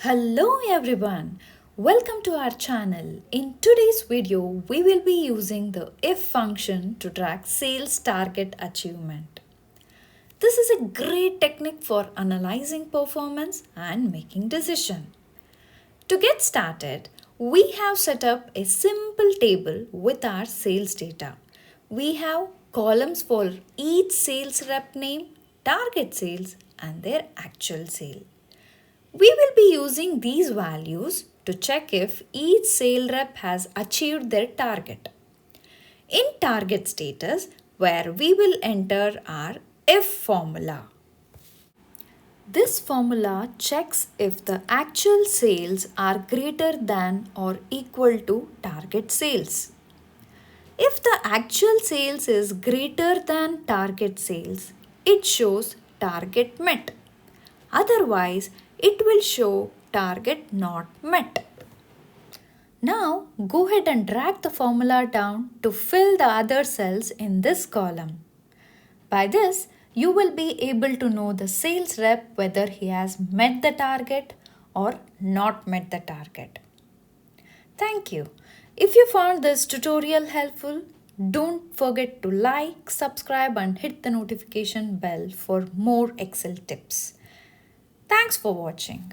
Hello everyone, welcome to our channel. In today's video, we will be using the if function to track sales target achievement. This is a great technique for analyzing performance and making decision. To get started, we have set up a simple table with our sales data. We have columns for each sales rep name, target sales and their actual sale. We will be using these values to check if each sale rep has achieved their target. In target status, where we will enter our if formula. This formula checks if the actual sales are greater than or equal to target sales. If the actual sales is greater than target sales, it shows target met. Otherwise, it will show target not met. Now, go ahead and drag the formula down to fill the other cells in this column. By this, you will be able to know the sales rep whether he has met the target or not met the target. Thank you. If you found this tutorial helpful, don't forget to like, subscribe and hit the notification bell for more Excel tips. Thanks for watching.